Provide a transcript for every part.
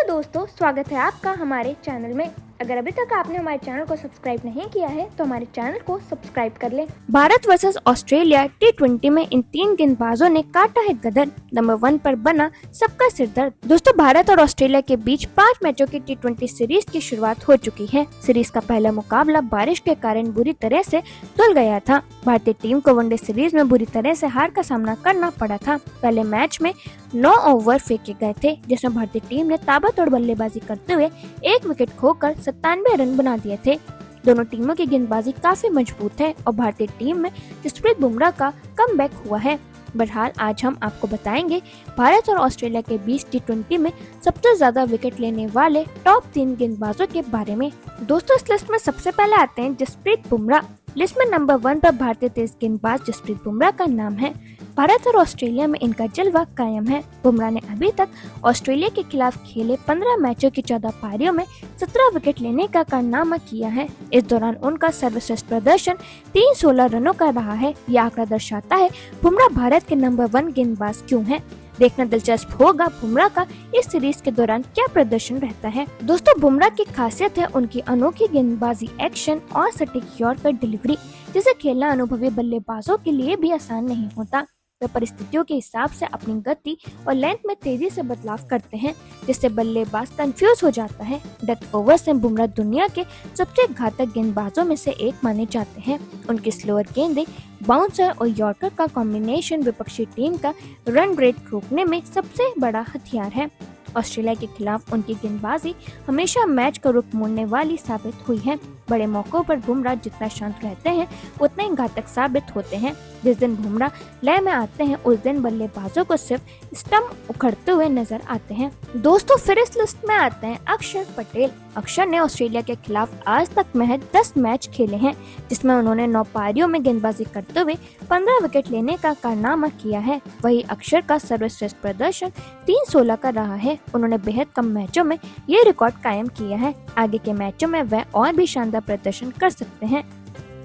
दोस्तों, स्वागत है आपका हमारे चैनल में। अगर अभी तक आपने हमारे चैनल को सब्सक्राइब नहीं किया है तो हमारे चैनल को सब्सक्राइब कर लें। भारत वर्सेस ऑस्ट्रेलिया T20 में इन तीन गेंदबाजों ने काटा है गदर, नंबर 1 पर बना सबका सिरदर्द। दोस्तों, भारत और ऑस्ट्रेलिया के बीच 5 मैचों की T20 सीरीज की शुरुआत हो चुकी है। सीरीज का पहला मुकाबला बारिश के कारण बुरी तरह से धुल गया था। भारतीय टीम को वनडे सीरीज में बुरी तरह से हार का सामना करना पड़ा था। पहले मैच में 9 ओवर फेंके गए थे, जिसमें भारतीय टीम ने ताबड़तोड़ बल्लेबाजी करते हुए 1 विकेट खोकर 97 रन बना दिए थे। दोनों टीमों की गेंदबाजी काफी मजबूत है और भारतीय टीम में जसप्रीत बुमराह का कमबैक हुआ है। बहरहाल आज हम आपको बताएंगे भारत और ऑस्ट्रेलिया के बीच T20 में सबसे ज्यादा विकेट लेने वाले टॉप 3 गेंदबाजों के बारे में। दोस्तों, इस लिस्ट में सबसे पहले आते हैं जसप्रीत बुमराह। लिस्ट में नंबर 1 पर भारतीय तेज गेंदबाज जसप्रीत बुमराह का नाम है। भारत और ऑस्ट्रेलिया में इनका जलवा कायम है। बुमराह ने अभी तक ऑस्ट्रेलिया के खिलाफ खेले 15 मैचों की 14 पारियों में 17 विकेट लेने का कारनामा किया है। इस दौरान उनका सर्वश्रेष्ठ प्रदर्शन 316 रनों का रहा है। यह आंकड़ा दर्शाता है बुमराह भारत के नंबर 1 गेंदबाज क्यों है। देखना दिलचस्प होगा बुमराह का इस सीरीज के दौरान क्या प्रदर्शन रहता है। दोस्तों, बुमराह की खासियत है उनकी अनोखी गेंदबाजी एक्शन और सटीक यॉर्कर डिलीवरी, जिसे खेलना अनुभवी बल्लेबाजों के लिए भी आसान नहीं होता। वे परिस्थितियों के हिसाब से अपनी गति और लेंथ में तेजी से बदलाव करते हैं, जिससे बल्लेबाज कंफ्यूज हो जाता है। डेथ ओवर से बुमराह दुनिया के सबसे घातक गेंदबाजों में से एक माने जाते हैं। उनकी स्लोअर गेंदें, बाउंसर और यॉर्कर का कॉम्बिनेशन विपक्षी टीम का रन रेट रोकने में सबसे बड़ा हथियार है। ऑस्ट्रेलिया के खिलाफ उनकी गेंदबाजी हमेशा मैच का रुख मोड़ने वाली साबित हुई है। बड़े मौकों पर बुमराह जितना शांत रहते हैं उतने ही घातक साबित होते हैं। जिस दिन बुमराह लय में आते हैं उस दिन बल्लेबाजों को सिर्फ स्टंप उखड़ते हुए नजर आते हैं। दोस्तों, फिर इस लिस्ट में आते हैं अक्षर पटेल। अक्षर ने ऑस्ट्रेलिया के खिलाफ आज तक महज 10 मैच खेले हैं, जिसमें उन्होंने 9 पारियों में गेंदबाजी करते हुए 15 विकेट लेने का कारनामा किया है। वही अक्षर का सर्वश्रेष्ठ प्रदर्शन 316 का रहा है। उन्होंने बेहद कम मैचों में ये रिकॉर्ड कायम किया है। आगे के मैचों में वह और भी शानदार प्रदर्शन कर सकते हैं।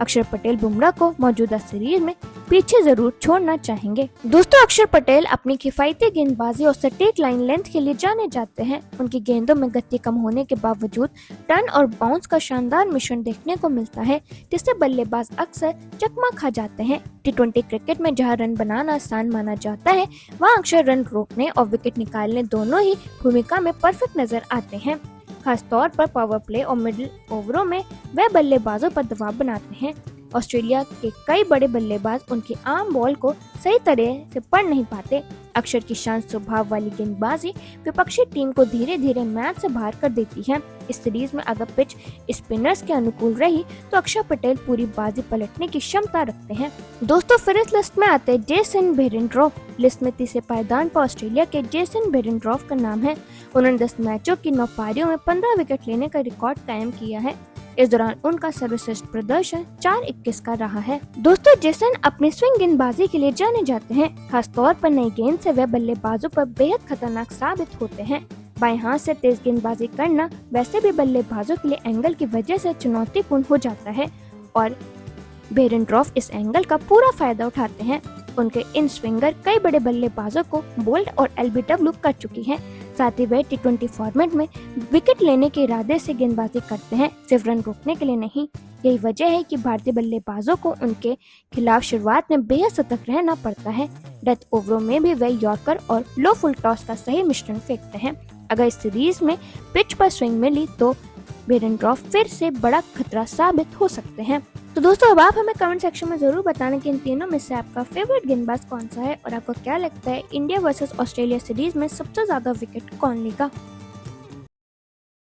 अक्षर पटेल बुमराह को मौजूदा सीरीज में पीछे जरूर छोड़ना चाहेंगे। दोस्तों, अक्षर पटेल अपनी किफायती गेंदबाजी और सटीक लाइन लेंथ के लिए जाने जाते हैं। उनकी गेंदों में गति कम होने के बावजूद टर्न और बाउंस का शानदार मिश्रण देखने को मिलता है, जिससे बल्लेबाज अक्सर चकमा खा जाते हैं। T20 क्रिकेट में जहां रन बनाना आसान माना जाता है, वहां अक्षर रन रोकने और विकेट निकालने दोनों ही भूमिका में परफेक्ट नजर आते हैं। खास तौर पर पावर प्ले और मिडिल ओवरों में वे बल्लेबाजों पर दबाव बनाते हैं। ऑस्ट्रेलिया के कई बड़े बल्लेबाज उनकी आम बॉल को सही तरह से पढ़ नहीं पाते। अक्षर की शांत स्वभाव वाली गेंदबाजी विपक्षी टीम को धीरे धीरे मैच से बाहर कर देती है। इस सीरीज में अगर पिच स्पिनर्स के अनुकूल रही तो अक्षर पटेल पूरी बाजी पलटने की क्षमता रखते हैं। दोस्तों, फिर इस लिस्ट में आते हैं जेसन बेरेंड्रॉफ। लिस्ट में तीसरे पायदान पर ऑस्ट्रेलिया के जेसन बेरेंड्रॉफ का नाम है। उन्होंने 10 मैचों की 9 पारियों में 15 विकेट लेने का रिकॉर्ड कायम किया है। इस दौरान उनका सर्वश्रेष्ठ प्रदर्शन 4-21 का रहा है। दोस्तों, जेसन अपनी स्विंग गेंदबाजी के लिए जाने जाते हैं। खास तौर पर नई गेंद से वे बल्लेबाजों पर बेहद खतरनाक साबित होते हैं। बाएं हाथ से तेज गेंदबाजी करना वैसे भी बल्लेबाजों के लिए एंगल की वजह से चुनौतीपूर्ण हो जाता है और बेरेंड्रॉफ इस एंगल का पूरा फायदा उठाते हैं। उनके इन स्विंगर कई बड़े बल्लेबाजों को बोल्ड और LBW कर चुकी हैं। साथ ही वे T20 फॉर्मेट में विकेट लेने के इरादे से गेंदबाजी करते हैं, सिर्फ रन रोकने के लिए नहीं। यही वजह है कि भारतीय बल्लेबाजों को उनके खिलाफ शुरुआत में बेहद सतर्क रहना पड़ता है। डेथ ओवरों में भी वे यॉर्कर और लो फुल टॉस का सही मिश्रण फेंकते हैं। अगर इस सीरीज में पिच पर स्विंग मिली तो बेरेंड्रॉफ फिर से बड़ा खतरा साबित हो सकते हैं। तो दोस्तों, अब आप हमें कमेंट सेक्शन में जरूर बताना कि इन तीनों में से आपका फेवरेट गेंदबाज कौन सा है और आपको क्या लगता है इंडिया वर्सेस ऑस्ट्रेलिया सीरीज में सबसे ज्यादा विकेट कौन लेगा।